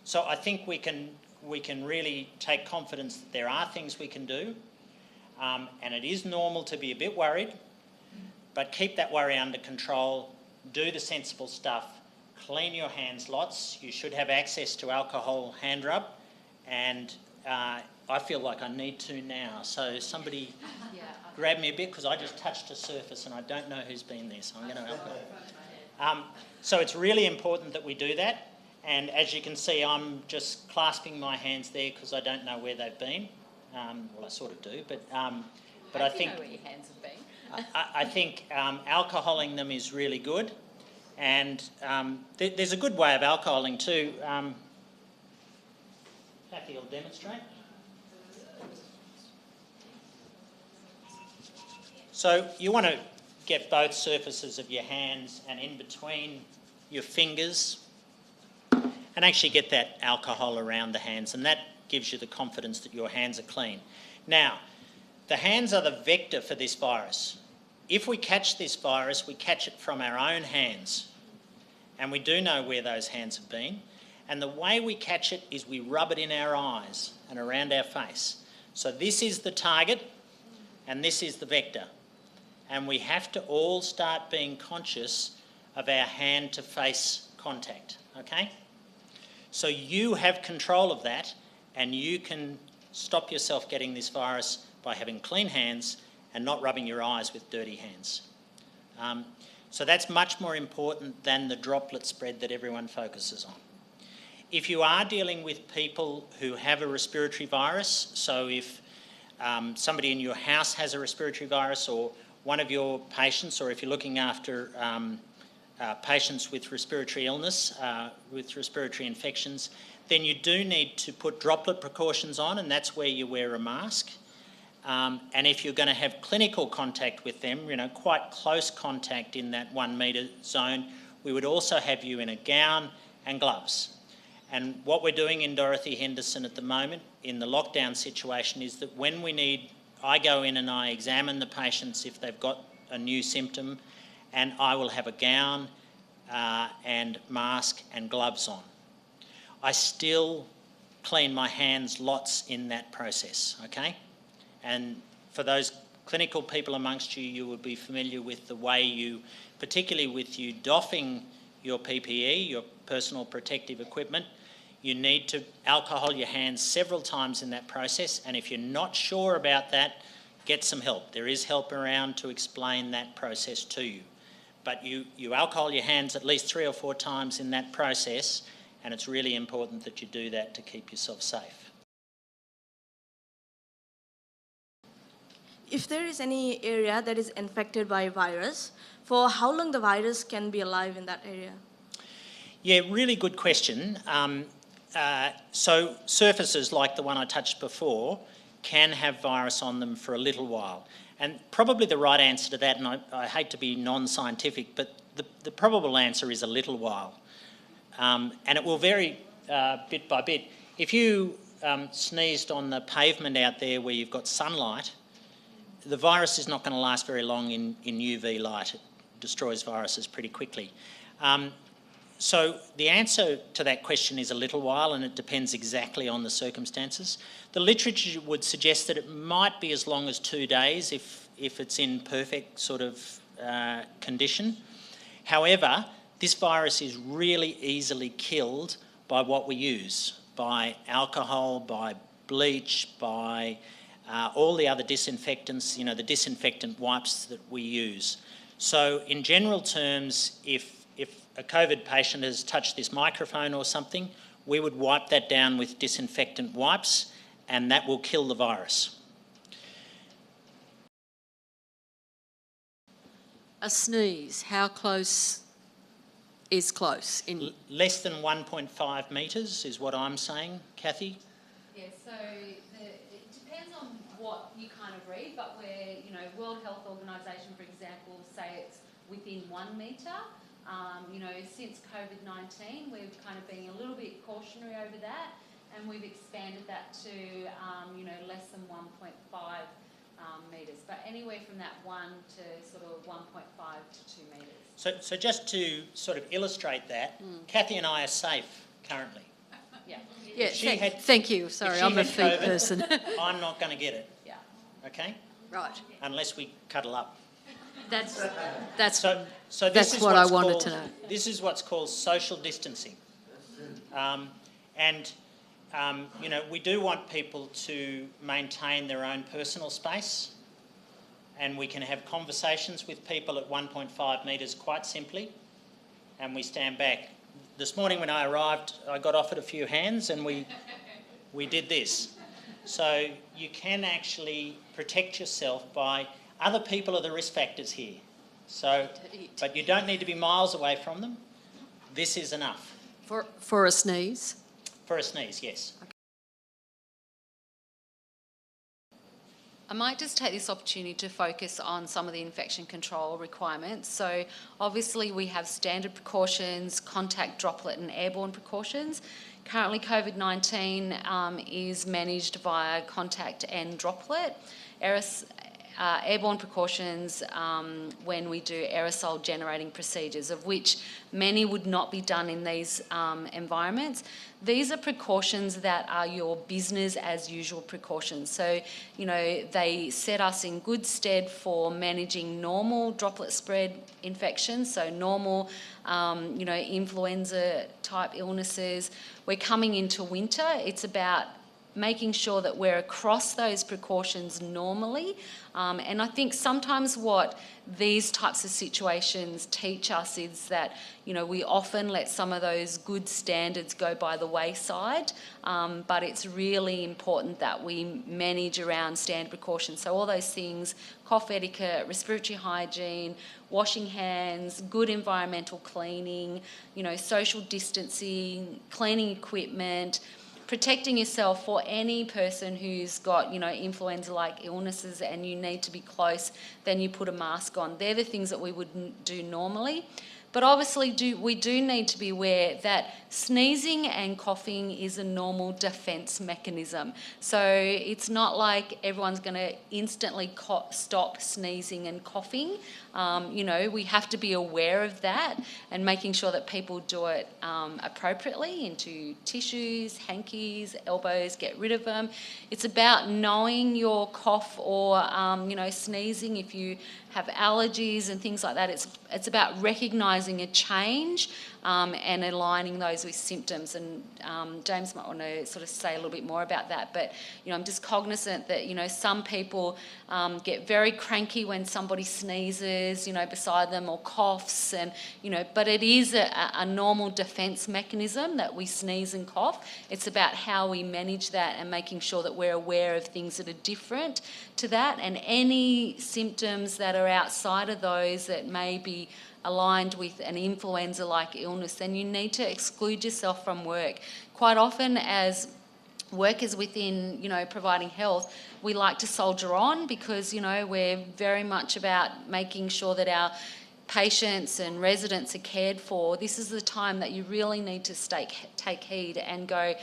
So I think we can really take confidence that there are things we can do, and it is normal to be a bit worried, but keep that worry under control, do the sensible stuff, clean your hands lots. You should have access to alcohol hand rub, and I feel like I need to now, so somebody grab me a bit, because I just touched a surface and I don't know who's been there, so I'm going to help. So it's really important that we do that, and as you can see, I'm just clasping my hands there because I don't know where they've been. Well, I sort of do, but I think know where your hands have been. I think alcoholing them is really good, and there's a good way of alcoholing too. Kathy will demonstrate. So you want to get both surfaces of your hands and in between your fingers, and actually get that alcohol around the hands, and that gives you the confidence that your hands are clean. Now, the hands are the vector for this virus. If we catch this virus, we catch it from our own hands, and we do know where those hands have been, and the way we catch it is we rub it in our eyes and around our face. So this is the target and this is the vector, and we have to all start being conscious of our hand to face contact, okay? So you have control of that, and you can stop yourself getting this virus by having clean hands and not rubbing your eyes with dirty hands. So that's much more important than the droplet spread that everyone focuses on. If you are dealing with people who have a respiratory virus, so if somebody in your house has a respiratory virus, or one of your patients, or if you're looking after patients with respiratory illness, with respiratory infections, then you do need to put droplet precautions on, and that's where you wear a mask. And if you're going to have clinical contact with them, quite close contact in that 1 metre zone, we would also have you in a gown and gloves. And what we're doing in Dorothy Henderson at the moment in the lockdown situation is that when I go in and I examine the patients if they've got a new symptom, and I will have a gown and mask and gloves on. I still clean my hands lots in that process, okay? And for those clinical people amongst you, you will be familiar with the way you, particularly with you doffing your PPE, your personal protective equipment, you need to alcohol your hands several times in that process, and if you're not sure about that, get some help. There is help around to explain that process to you. But you alcohol your hands at least 3 or 4 times in that process, and it's really important that you do that to keep yourself safe. If there is any area that is infected by a virus, for how long the virus can be alive in that area? Yeah, really good question. So surfaces like the one I touched before can have virus on them for a little while. And probably the right answer to that, and I hate to be non-scientific, but the probable answer is a little while. And it will vary bit by bit. If you sneezed on the pavement out there where you've got sunlight, the virus is not going to last very long in UV light. It destroys viruses pretty quickly. So the answer to that question is a little while, and it depends exactly on the circumstances. The literature would suggest that it might be as long as 2 days if it's in perfect sort of condition. However, this virus is really easily killed by what we use, by alcohol, by bleach, by all the other disinfectants, the disinfectant wipes that we use. So in general terms, if a COVID patient has touched this microphone or something, we would wipe that down with disinfectant wipes, and that will kill the virus. A sneeze, how close is close? Less than 1.5 metres is what I'm saying, Kathy. Yeah, so it depends on what you kind of read, but where, World Health Organisation, for example, say it's within 1 metre. Since COVID-19, we've kind of been a little bit cautionary over that, and we've expanded that to, less than 1.5 metres, but anywhere from that 1 to sort of 1.5 to 2 metres. So just to sort of illustrate that, Kathy and I are safe currently. Yeah. Yeah, she had- thank you. Sorry, she I'm a had feet COVID, person. I'm not going to get it, Yeah. okay? Right. Unless we cuddle up. That's So this That's is what I what's wanted called, to know. This is what's called social distancing. You know, we do want people to maintain their own personal space, and we can have conversations with people at 1.5 metres quite simply, and we stand back. This morning when I arrived, I got offered a few hands and we did this. So you can actually protect yourself by, other people are the risk factors here. So, but you don't need to be miles away from them. This is enough. for a sneeze. For a sneeze, yes. I might just take this opportunity to focus on some of the infection control requirements. So obviously we have standard precautions, contact, droplet and airborne precautions. Currently COVID-19 is managed via contact and droplet. Airborne precautions when we do aerosol generating procedures, of which many would not be done in these environments. These are precautions that are your business as usual precautions. So, you know, they set us in good stead for managing normal droplet spread infections, so normal, you know, influenza type illnesses. We're coming into winter. It's about making sure that we're across those precautions normally. And I think sometimes what these types of situations teach us is that, you know, we often let some of those good standards go by the wayside, but it's really important that we manage around standard precautions. So all those things, cough etiquette, respiratory hygiene, washing hands, good environmental cleaning, you know, social distancing, cleaning equipment, protecting yourself for any person who's got, you know, influenza-like illnesses and you need to be close, then you put a mask on. They're the things that we would do normally. But obviously we do need to be aware that sneezing and coughing is a normal defence mechanism. So it's not like everyone's going to instantly stop sneezing and coughing. You know, we have to be aware of that and making sure that people do it appropriately into tissues, hankies, elbows, get rid of them. It's about knowing your cough or, you know, sneezing if you have allergies and things like that. It's about recognising a change and aligning those with symptoms. And James might want to sort of say a little bit more about that. But, you know, I'm just cognizant that, you know, some people get very cranky when somebody sneezes, you know, beside them or coughs and, you know, but it is a normal defence mechanism that we sneeze and cough. It's about how we manage that and making sure that we're aware of things that are different to that, and any symptoms that are outside of those that may be aligned with an influenza-like illness, then you need to exclude yourself from work. Quite often as workers within, you know, providing health, we like to soldier on because, you know, we're very much about making sure that our patients and residents are cared for. This is the time that you really need to take heed and go,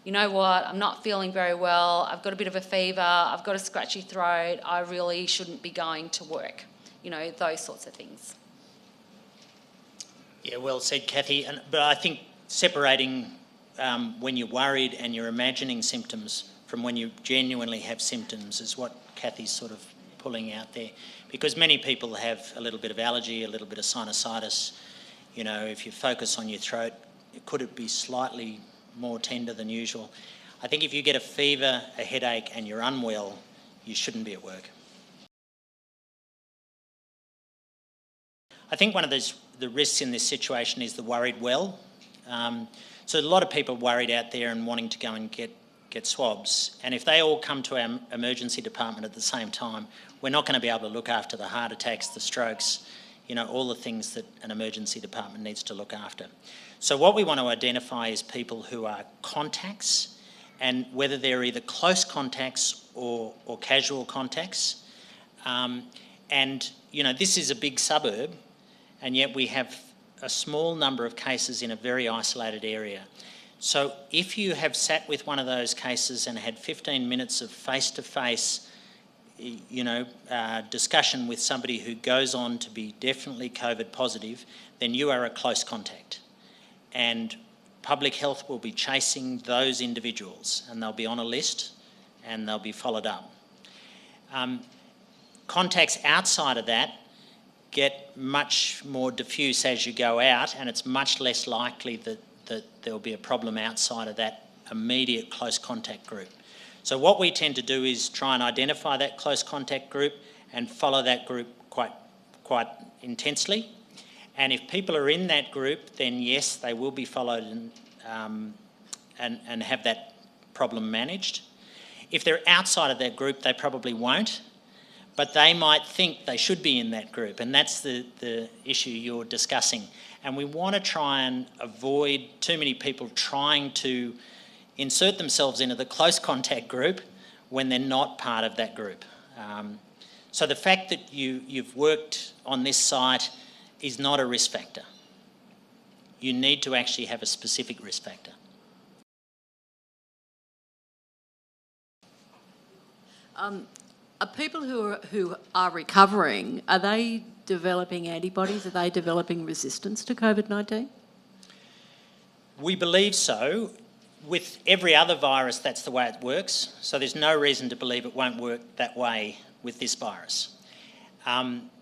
you know what, I'm not feeling very well, I've got a bit of a fever, I've got a scratchy throat, I really shouldn't be going to work. You know, those sorts of things. Yeah, well said, Kathy. But I think separating when you're worried and you're imagining symptoms from when you genuinely have symptoms is what Kathy's sort of pulling out there. Because many people have a little bit of allergy, a little bit of sinusitis. You know, if you focus on your throat, could it be slightly more tender than usual? I think if you get a fever, a headache and you're unwell, you shouldn't be at work. I think one of the risks in this situation is the worried well. So a lot of people worried out there and wanting to go and get swabs. And if they all come to our emergency department at the same time, we're not going to be able to look after the heart attacks, the strokes, you know, all the things that an emergency department needs to look after. So what we want to identify is people who are contacts, and whether they're either close contacts or casual contacts. And, you know, this is a big suburb, and yet we have a small number of cases in a very isolated area. So if you have sat with one of those cases and had 15 minutes of face-to-face, you know, discussion with somebody who goes on to be definitely COVID positive, then you are a close contact. And public health will be chasing those individuals, and they'll be on a list and they'll be followed up. Contacts outside of that get much more diffuse as you go out, and it's much less likely that there'll be a problem outside of that immediate close contact group. So what we tend to do is try and identify that close contact group and follow that group quite intensely. And if people are in that group, then yes, they will be followed and have that problem managed. If they're outside of that group, they probably won't, but they might think they should be in that group, and that's the issue you're discussing. And we want to try and avoid too many people trying to insert themselves into the close contact group when they're not part of that group. So the fact that you've worked on this site is not a risk factor. You need to actually have a specific risk factor. Are people who are recovering, are they developing antibodies? Are they developing resistance to COVID-19? We believe so. With every other virus, that's the way it works. So there's no reason to believe it won't work that way with this virus.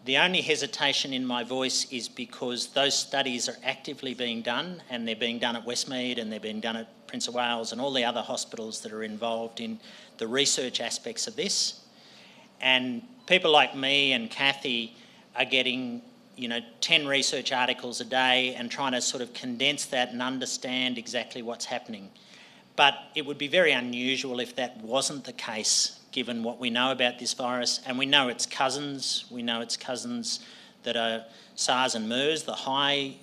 The only hesitation in my voice is because those studies are actively being done, and they're being done at Westmead and they're being done at Prince of Wales and all the other hospitals that are involved in the research aspects of this. And people like me and Kathy are getting 10 research articles a day and trying to sort of condense that and understand exactly what's happening. But it would be very unusual if that wasn't the case, given what we know about this virus. And we know its cousins. We know its cousins that are SARS and MERS, the high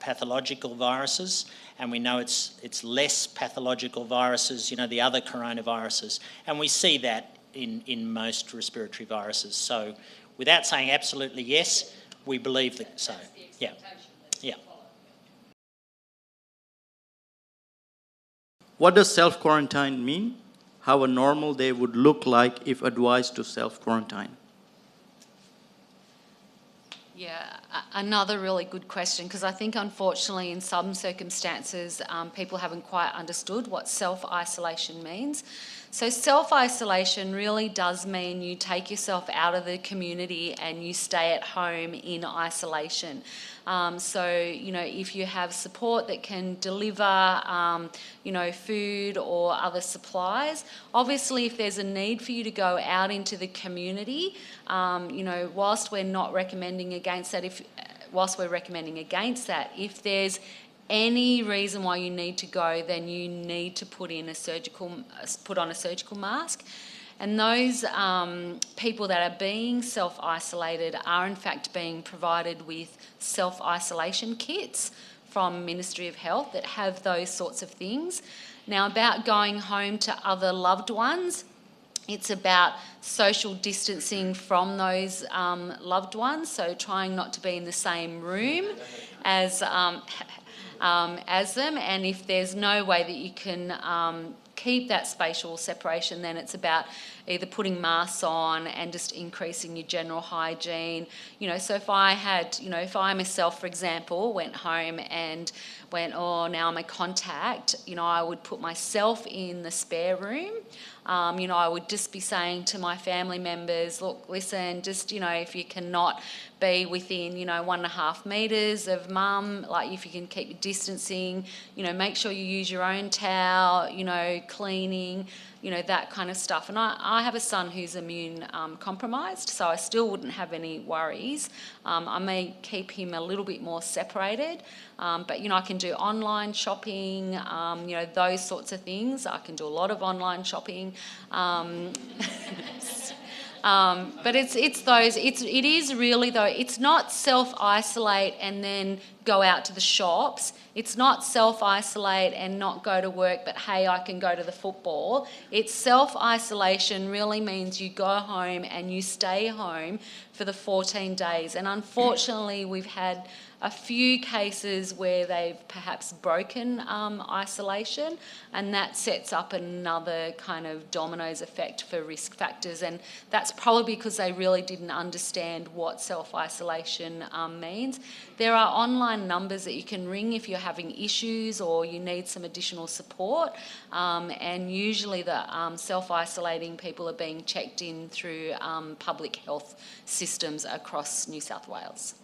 pathological viruses. And we know it's less pathological viruses, the other coronaviruses. And we see that in most respiratory viruses. So without saying absolutely yes, we believe that so. Yeah. Yeah. What does self-quarantine mean? How a normal day would look like if advised to self-quarantine? Yeah, another really good question, because I think unfortunately in some circumstances people haven't quite understood what self-isolation means. So self-isolation really does mean you take yourself out of the community and you stay at home in isolation. So, if you have support that can deliver, food or other supplies, obviously if there's a need for you to go out into the community, whilst we're not recommending against that, if there's any reason why you need to go, then you need to put on a surgical mask. And those people that are being self-isolated are in fact being provided with self-isolation kits from Ministry of Health that have those sorts of things. Now, about going home to other loved ones, it's about social distancing from those loved ones, so trying not to be in the same room as them. And if there's no way that you can keep that spatial separation, then it's about either putting masks on and just increasing your general hygiene. So if I myself, for example, went home and went, now I'm a contact, I would put myself in the spare room. I would just be saying to my family members, look, listen, just, if you cannot be within, 1.5 metres of mum, like if you can keep your distancing, make sure you use your own towel, cleaning, that kind of stuff. And I have a son who's immune compromised, so I still wouldn't have any worries. I may keep him a little bit more separated, but, I can do online shopping, those sorts of things. I can do a lot of online shopping. But it is really though, it's not self-isolate and then go out to the shops. It's not self-isolate and not go to work, but hey, I can go to the football. It's self-isolation really means you go home and you stay home for the 14 days. And unfortunately, we've had a few cases where they've perhaps broken isolation, and that sets up another kind of dominoes effect for risk factors, and that's probably because they really didn't understand what self-isolation means. There are online hotline numbers that you can ring if you're having issues or you need some additional support. And usually the self-isolating people are being checked in through public health systems across New South Wales.